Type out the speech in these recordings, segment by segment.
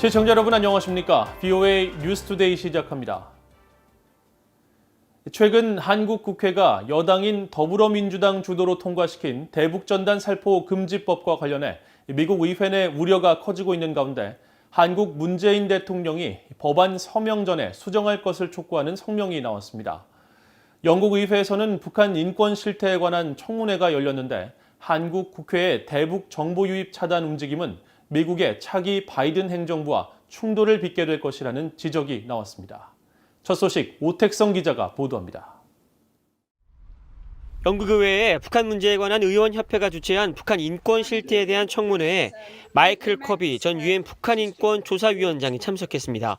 시청자 여러분 안녕하십니까? VOA 뉴스투데이 시작합니다. 최근 한국 국회가 여당인 더불어민주당 주도로 통과시킨 대북전단 살포 금지법과 관련해 미국 의회 내 우려가 커지고 있는 가운데 한국 문재인 대통령이 법안 서명 전에 수정할 것을 촉구하는 성명이 나왔습니다. 영국 의회에서는 북한 인권 실태에 관한 청문회가 열렸는데 한국 국회의 대북 정보 유입 차단 움직임은 미국의 차기 바이든 행정부와 충돌을 빚게 될 것이라는 지적이 나왔습니다. 첫 소식 오택성 기자가 보도합니다. 영국 의회에 북한 문제에 관한 의원협회가 주최한 북한 인권 실태에 대한 청문회에 마이클 커비 전 유엔 북한 인권 조사위원장이 참석했습니다.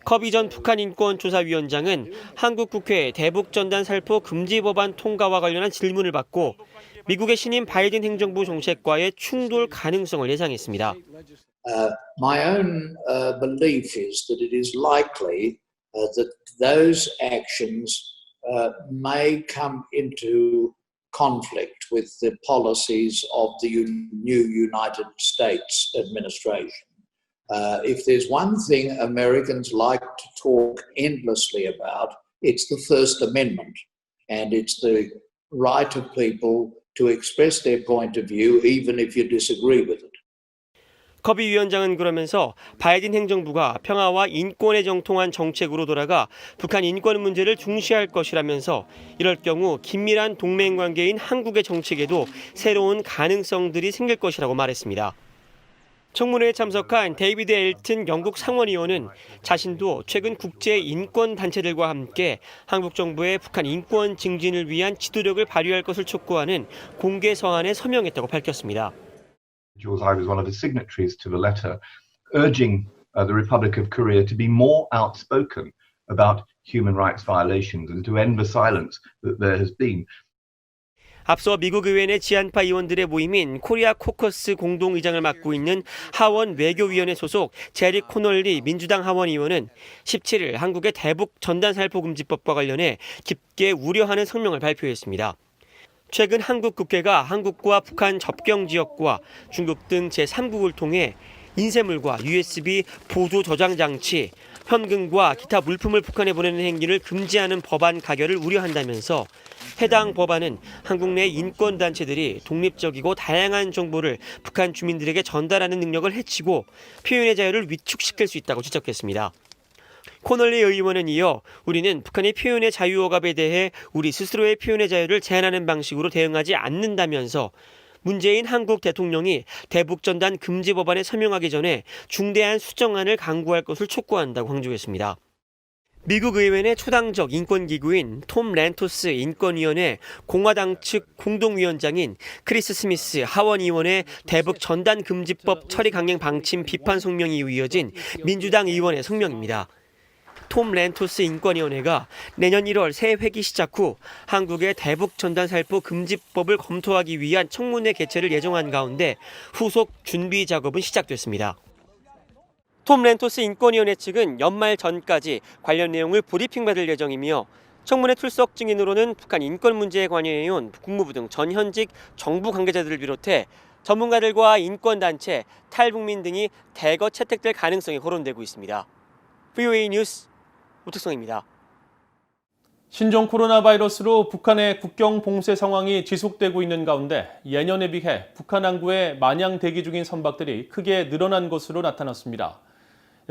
커비 전 북한 인권 조사위원장은 한국 국회 대북 전단 살포 금지 법안 통과와 관련한 질문을 받고 미국의 신임 바이든 행정부 정책과의 충돌 가능성을 예상했습니다. My own belief is that it is likely that those actions may come into conflict with the policies of the new United States administration. If there's one thing Americans like to talk endlessly about, it's the First Amendment, and it's the right of people to express their point of view, even if you disagree with it. 커비 위원장은 그러면서 바이든 행정부가 평화와 인권에 정통한 정책으로 돌아가 북한 인권 문제를 중시할 것이라면서 이럴 경우 긴밀한 동맹 관계인 한국의 정책에도 새로운 가능성들이 생길 것이라고 말했습니다. 청문회에 참석한 데이비드 엘튼 영국 상원의원은 자신도 최근 국제 인권 단체들과 함께 한국 정부의 북한 인권 증진을 위한 지도력을 발휘할 것을 촉구하는 공개 서한에 서명했다고 밝혔습니다. I was one of the signatories to the letter urging the Republic of Korea to be more outspoken about human rights violations and to end the silence that there has been. 앞서 미국 의회 내 지한파 의원들의 모임인 코리아 코커스 공동의장을 맡고 있는 하원 외교위원회 소속 제리 코널리 민주당 하원 의원은 17일 한국의 대북 전단 살포 금지법과 관련해 깊게 우려하는 성명을 발표했습니다. 최근 한국 국회가 한국과 북한 접경 지역과 중국 등 제3국을 통해 인쇄물과 USB 보조 저장 장치, 현금과 기타 물품을 북한에 보내는 행위를 금지하는 법안 가결을 우려한다면서 해당 법안은 한국 내 인권단체들이 독립적이고 다양한 정보를 북한 주민들에게 전달하는 능력을 해치고 표현의 자유를 위축시킬 수 있다고 지적했습니다. 코널리 의원은 이어 우리는 북한의 표현의 자유 억압에 대해 우리 스스로의 표현의 자유를 제한하는 방식으로 대응하지 않는다면서 문재인 한국 대통령이 대북전단 금지 법안에 서명하기 전에 중대한 수정안을 강구할 것을 촉구한다고 강조했습니다. 미국 의회 내 초당적 인권기구인 톰 렌토스 인권위원회 공화당 측 공동위원장인 크리스 스미스 하원의원의 대북 전단 금지법 처리 강행 방침 비판 성명이 이어진 민주당 의원의 성명입니다. 톰 렌토스 인권위원회가 내년 1월 새 회기 시작 후 한국의 대북 전단 살포 금지법을 검토하기 위한 청문회 개최를 예정한 가운데 후속 준비 작업은 시작됐습니다. 톰 렌토스 인권위원회 측은 연말 전까지 관련 내용을 브리핑받을 예정이며 청문회 출석 증인으로는 북한 인권 문제에 관여해온 국무부 등 전현직 정부 관계자들을 비롯해 전문가들과 인권단체, 탈북민 등이 대거 채택될 가능성이 거론되고 있습니다. VOA 뉴스 오택성입니다. 신종 코로나 바이러스로 북한의 국경 봉쇄 상황이 지속되고 있는 가운데 예년에 비해 북한 항구에 마냥 대기 중인 선박들이 크게 늘어난 것으로 나타났습니다.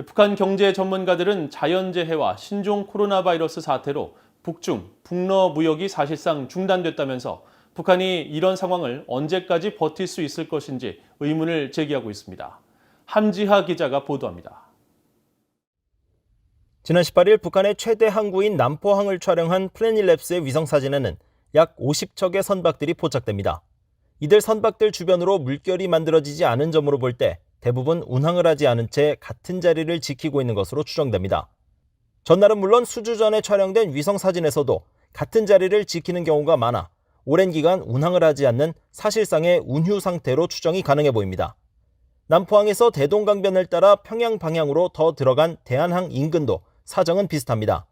북한 경제 전문가들은 자연재해와 신종 코로나 바이러스 사태로 북중, 북러 무역이 사실상 중단됐다면서 북한이 이런 상황을 언제까지 버틸 수 있을 것인지 의문을 제기하고 있습니다. 함지하 기자가 보도합니다. 지난 18일 북한의 최대 항구인 남포항을 촬영한 플래닛랩스의 위성사진에는 약 50척의 선박들이 포착됩니다. 이들 선박들 주변으로 물결이 만들어지지 않은 점으로 볼 때 대부분 운항을 하지 않은 채 같은 자리를 지키고 있는 것으로 추정됩니다. 전날은 물론 수주 전에 촬영된 위성사진에서도 같은 자리를 지키는 경우가 많아 오랜 기간 운항을 하지 않는 사실상의 운휴 상태로 추정이 가능해 보입니다. 남포항에서 대동강변을 따라 평양 방향으로 더 들어간 대한항 인근도 사정은 비슷합니다.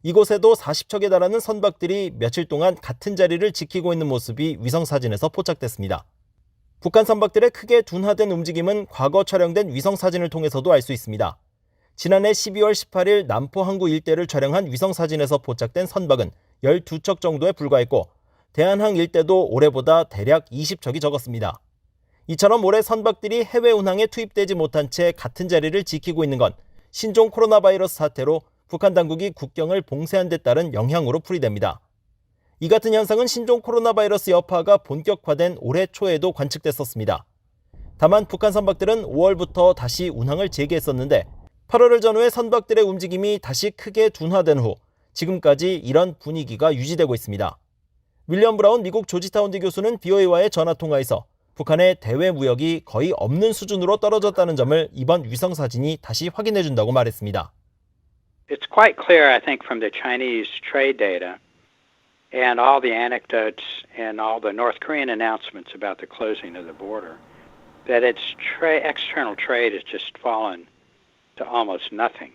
이곳에도 40척에 달하는 선박들이 며칠 동안 같은 자리를 지키고 있는 모습이 위성사진에서 포착됐습니다. 북한 선박들의 크게 둔화된 움직임은 과거 촬영된 위성사진을 통해서도 알 수 있습니다. 지난해 12월 18일 남포 항구 일대를 촬영한 위성사진에서 포착된 선박은 12척 정도에 불과했고 대한항 일대도 올해보다 대략 20척이 적었습니다. 이처럼 올해 선박들이 해외 운항에 투입되지 못한 채 같은 자리를 지키고 있는 건 신종 코로나 바이러스 사태로 북한 당국이 국경을 봉쇄한 데 따른 영향으로 풀이됩니다. 이 같은 현상은 신종 코로나 바이러스 여파가 본격화된 올해 초에도 관측됐었습니다. 다만 북한 선박들은 5월부터 다시 운항을 재개했었는데 8월을 전후에 선박들의 움직임이 다시 크게 둔화된 후 지금까지 이런 분위기가 유지되고 있습니다. 윌리엄 브라운 미국 조지타운대 교수는 BOA와의 전화통화에서 북한의 대외 무역이 거의 없는 수준으로 떨어졌다는 점을 이번 위성사진이 다시 확인해준다고 말했습니다. It's quite clear, I think, from the Chinese trade data and all the anecdotes and all the North Korean announcements about the closing of the border, that its external trade has just fallen to almost nothing.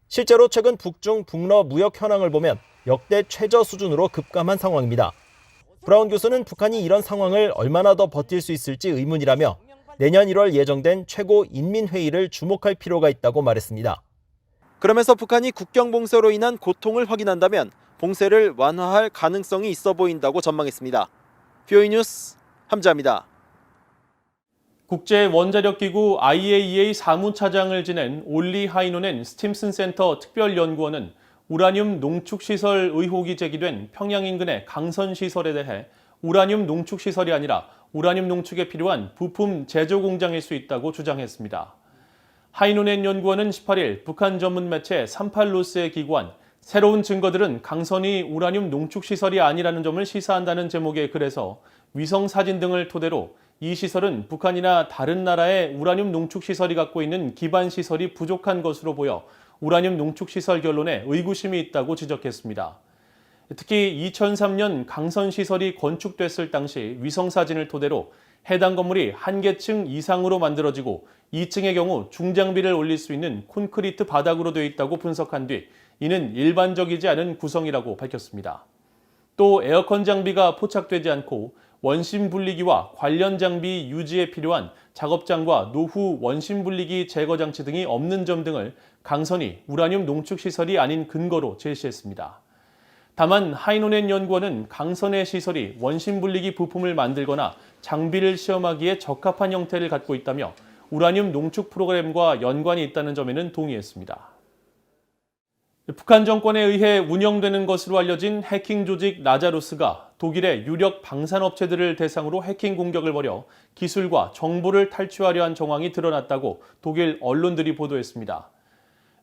실제로 최근 북중 북러 무역 현황을 보면 역대 최저 수준으로 급감한 상황입니다. 브라운 교수는 북한이 이런 상황을 얼마나 더 버틸 수 있을지 의문이라며 내년 1월 예정된 최고 인민회의를 주목할 필요가 있다고 말했습니다. 그러면서 북한이 국경 봉쇄로 인한 고통을 확인한다면 봉쇄를 완화할 가능성이 있어 보인다고 전망했습니다. BOA 뉴스 함자입니다. 국제원자력기구 IAEA 사무차장을 지낸 올리 하이노넨 스팀슨 센터 특별연구원은 우라늄 농축시설 의혹이 제기된 평양 인근의 강선시설에 대해 우라늄 농축시설이 아니라 우라늄 농축에 필요한 부품 제조 공장일 수 있다고 주장했습니다. 하이노넨 연구원은 18일 북한 전문 매체 38로스에 기고한 새로운 증거들은 강선이 우라늄 농축시설이 아니라는 점을 시사한다는 제목의 글에서 위성사진 등을 토대로 이 시설은 북한이나 다른 나라의 우라늄 농축시설이 갖고 있는 기반시설이 부족한 것으로 보여 우라늄 농축시설 결론에 의구심이 있다고 지적했습니다. 특히 2003년 강선시설이 건축됐을 당시 위성사진을 토대로 해당 건물이 한 개층 이상으로 만들어지고 2층의 경우 중장비를 올릴 수 있는 콘크리트 바닥으로 되어 있다고 분석한 뒤 이는 일반적이지 않은 구성이라고 밝혔습니다. 또 에어컨 장비가 포착되지 않고 원심 분리기와 관련 장비 유지에 필요한 작업장과 노후 원심 분리기 제거 장치 등이 없는 점 등을 강선이 우라늄 농축시설이 아닌 근거로 제시했습니다. 다만 하이노넨 연구원은 강선의 시설이 원심 분리기 부품을 만들거나 장비를 시험하기에 적합한 형태를 갖고 있다며 우라늄 농축 프로그램과 연관이 있다는 점에는 동의했습니다. 북한 정권에 의해 운영되는 것으로 알려진 해킹 조직 라자루스가 독일의 유력 방산업체들을 대상으로 해킹 공격을 벌여 기술과 정보를 탈취하려 한 정황이 드러났다고 독일 언론들이 보도했습니다.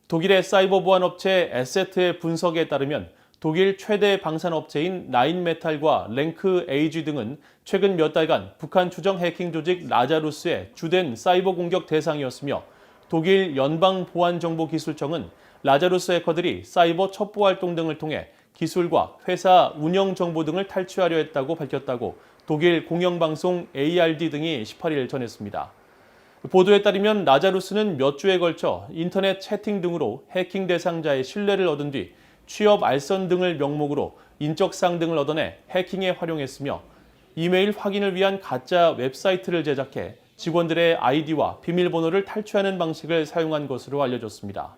독일의 사이버 보안 업체 에세트의 분석에 따르면 독일 최대 방산업체인 나인메탈과 랭크 에이지 등은 최근 몇 달간 북한 추정 해킹 조직 라자루스의 주된 사이버 공격 대상이었으며 독일 연방보안정보기술청은 라자루스 해커들이 사이버 첩보 활동 등을 통해 기술과 회사 운영 정보 등을 탈취하려 했다고 밝혔다고 독일 공영방송 ARD 등이 18일 전했습니다. 보도에 따르면 라자루스는 몇 주에 걸쳐 인터넷 채팅 등으로 해킹 대상자의 신뢰를 얻은 뒤 취업 알선 등을 명목으로 인적사항 등을 얻어내 해킹에 활용했으며 이메일 확인을 위한 가짜 웹사이트를 제작해 직원들의 아이디와 비밀번호를 탈취하는 방식을 사용한 것으로 알려졌습니다.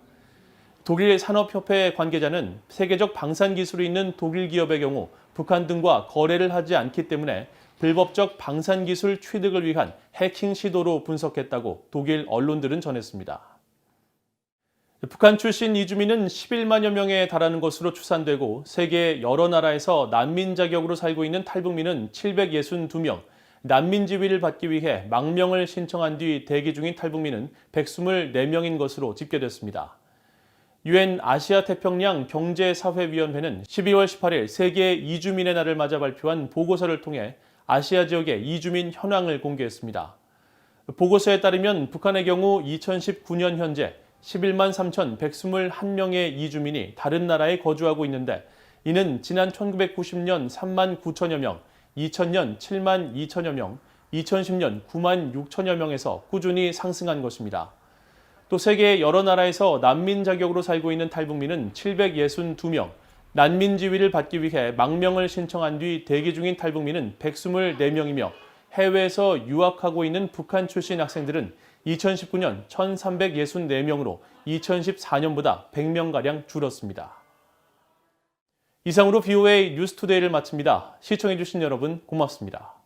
독일 산업협회 관계자는 세계적 방산 기술이 있는 독일 기업의 경우 북한 등과 거래를 하지 않기 때문에 불법적 방산 기술 취득을 위한 해킹 시도로 분석했다고 독일 언론들은 전했습니다. 북한 출신 이주민은 11만여 명에 달하는 것으로 추산되고 세계 여러 나라에서 난민 자격으로 살고 있는 탈북민은 762명, 난민 지위를 받기 위해 망명을 신청한 뒤 대기 중인 탈북민은 124명인 것으로 집계됐습니다. UN 아시아 태평양 경제사회위원회는 12월 18일 세계 이주민의 날을 맞아 발표한 보고서를 통해 아시아 지역의 이주민 현황을 공개했습니다. 보고서에 따르면 북한의 경우 2019년 현재 11만 3,121명의 이주민이 다른 나라에 거주하고 있는데 이는 지난 1990년 3만 9천여 명, 2000년 7만 2천여 명, 2010년 9만 6천여 명에서 꾸준히 상승한 것입니다. 또 세계 여러 나라에서 난민 자격으로 살고 있는 탈북민은 762명, 난민 지위를 받기 위해 망명을 신청한 뒤 대기 중인 탈북민은 124명이며 해외에서 유학하고 있는 북한 출신 학생들은 2019년 1,364명으로 2014년보다 100명가량 줄었습니다. 이상으로 VOA 뉴스투데이를 마칩니다. 시청해주신 여러분 고맙습니다.